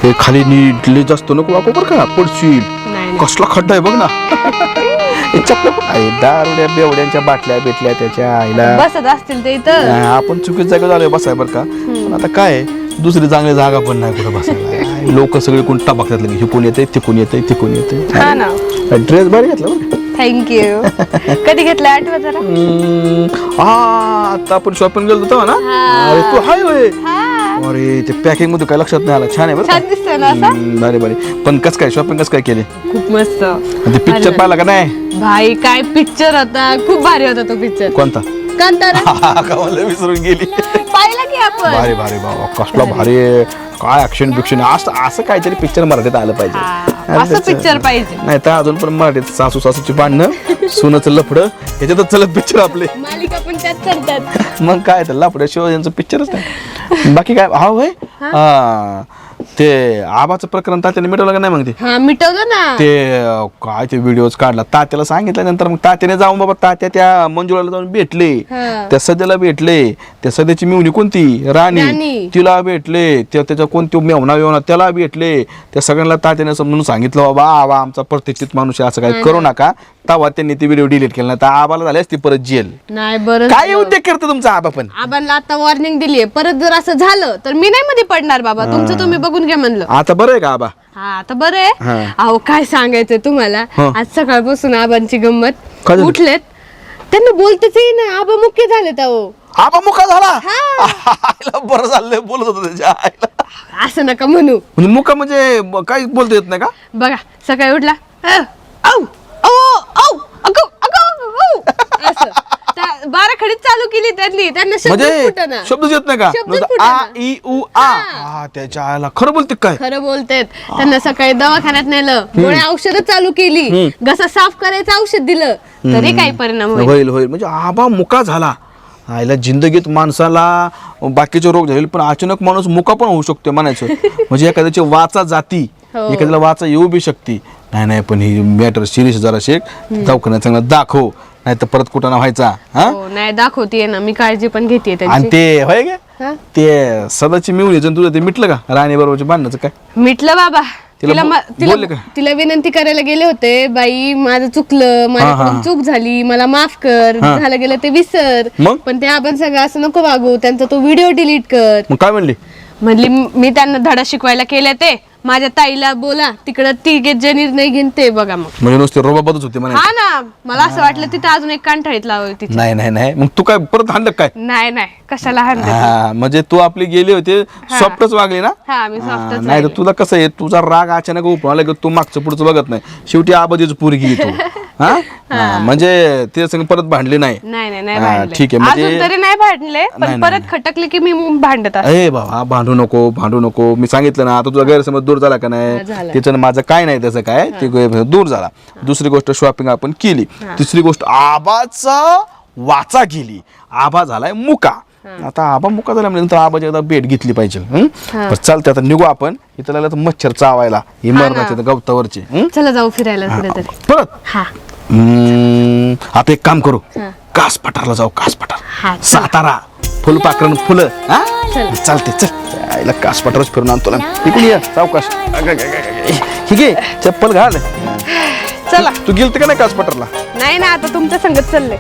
हे खाली नीटले जास्त नको वापरू बरं का, पडशील. कसला खड्डा आहे बघ ना. दारुड्या बेवड्यांच्या बाटल्या भेटल्या त्याच्या आईला बसत असतील ते इथं. आपण चुकीच्या जागा झालोय बसाय बरं का. पण आता काय दुसरी चांगली जागा पण नाही कुठं बसायला. लोक सगळे कोण टबाकतात लगे, हे कोण येते ते कोण येते ते कोण येते. हा ना. ड्रेस भारी घेतला बरं. थँक्यू. कधी घेतला आठवत जरा. आता आपण शॉपिंग गेलो होतो ना. अरे तू हाय होय. अरे ते पॅकिंग मध्ये काय लक्षात नाही आलं. छान आहे बरं. छान दिसतंय ना असं. बरे बरे. पण कस काय शॉपिंग कस काय केली. खूप मस्त. ते पिक्चर पाहिला का नाही. भाई काय पिक्चर होता. खूप भारी होता तो पिक्चर. कोणता. कांतारा. कमाल विसरून गेली. पाहिला की आपण. भारी भारी बाबा कसला भारी काय ऍक्शन बिक्शन असं काहीतरी पिक्चर मराठीत आलं पाहिजे. असं पिक्चर पाहिजे. नाही तर अजून पण मराठीत सासू सासूची भांडणं सुनाचं लफडं ह्याच्यातच चलत पिक्चर आपले. मालिका पण त्यात करतात. मग काय तर लफड्याशिवाय यांचं पिक्चरच नाही. बाकी काय हा होय. ते आबाचं प्रकरण तात्याने मिटवलं का नाही. मग ते हा मिटवलं ना. ते काय ते व्हिडिओज काढला तात्याला सांगितल्यानंतर मग तात्याने जाऊन बाबा तात्या त्या मंजुळाला जाऊन भेटले. त्या सध्याला भेटले. त्या सध्याची मिवणी कोणती राणी तिला भेटले. त्याच्या कोणती मेवना त्याला भेटले. त्या सगळ्यांना तात्याने समजून सांगितलं बाबा आबा आमचा प्रतिष्ठित माणूस आहे असं काही करू नका. तेव्हा त्यांनी ती व्हिडिओ डिलीट केला. तर आबाला झाली असती परत जेल. नाही बरं काय उद्योग करतो तुमचा आबा. पण आबांना आता वॉर्निंग दिलीये. परत जर असं झालं तर मी नाही मध्ये पडणार बाबा. तुमचं तुम्ही बघून घ्या म्हणलं. आता बरं आहे का आबा. हा आता बरं आहे. अहो काय सांगायचंय तुम्हाला. आज सकाळपासून आबांची गंमत. उठलेत त्यांना बोलतेच ना. आबा मुख्य झालेत. अहो आबा मुका झाला. बरं झालं बोलत होतं त्याच्या आईला. असं नका म्हणू. म्हणजे मुका म्हणजे काही बोलता येत नाही का. बघा सकाळी उठला बारा खडीच चालू केली त्यांनी. त्यांना शब्द येत नाही का. आ इ उ आ त्याच्या आईला खरं बोलते काय. खरं बोलतेत. त्यांना सकाळी दवाखान्यात नेलं. गोळ्या औषध चालू केली. घसा साफ करायचं औषध दिलं तरी काही परिणाम होईल. म्हणजे आबा मुका झाला. आईला जिंदगीत माणसाला बाकीचे रोग झाले पण अचानक माणूस मुका पण होऊ शकतो म्हणायचं. म्हणजे एखाद्याची वाचा जाती एखाद्याला वाचा येऊ बी शकते. नाही पण ही मॅटर सिरियस जरा शेक दवाखान्यात चांगला दाखव नाही तर परत कुठं ना व्हायचा. नाही दाखवतीये ना मी काळजी पण घेते. आणि ते होय गे ते सदाची मिळून तुझं ते मिटलं का राणी बरोबरच्या भांडणाचं काय. मिटलं बाबा. तिला विनंती करायला गेले होते. बाई माझं चुकलं. माझ्याकडून चूक झाली. मला माफ कर. झालं गेलं ते विसर. पण ते आपण सगळं असं नको वागू. त्यांचा तो व्हिडिओ डिलीट कर. मग काय म्हणली मी त्यांना धडा शिकवायला केले. ते माझ्या ताईला बोला तिकडं ती जे निर्णय घेईन ते बघा. मग म्हणजे नुसते रोबाबतच होते म्हणे. हा ना. मला असं वाटलं तिथं अजून एक कांठाळीत लावली तिथे. नाही मग तू काय परत हाणलं काय. नाही कशाला हाणलं. म्हणजे तू आपली गेली होते सॉफ्टच वागली ना. मी सॉफ्टच. नाही तर तुला कसं आहे तुझा राग अचानक उपळाला की तू मागचं पुढचं बघत नाही. शेवटी आबाजीच पोरगी तू. म्हणजे ते संग परत भांडले नाही. ठीक आहे म्हणजे तरी नाही भांडले. पण परत खटकले की मी भांडत. अरे बाबा भांडू नको. मी सांगितलं ना आता तुझा गैरसमज दूर झाला का नाही. त्याचं माझं काय नाही त्याचं काय ते दूर झाला. दुसरी गोष्ट शॉपिंग आपण केली. तिसरी गोष्ट आबाचा वाचा केली. आबा झालाय मुका. आता आबा मुका झाला म्हणजे आबाची एकदा भेट घेतली पाहिजे. चालते आता निघू आपण. इथं लागलं तर मच्छर चावायला हे मरणाचे गवतावरचे. चला जाऊ फिरायला परत. आपण एक काम करू कास पठारला जाऊ. कास पठार सातारा फुलपाखरण फुलं. चालते चल कास पठारच फिरून आणतो ना. इकडे ये सावकाश. ठीक आहे चप्पल घाल. चला तू गेलते का नाही कास पठारला. नाही ना आता तुमच्या संगत चाललंय.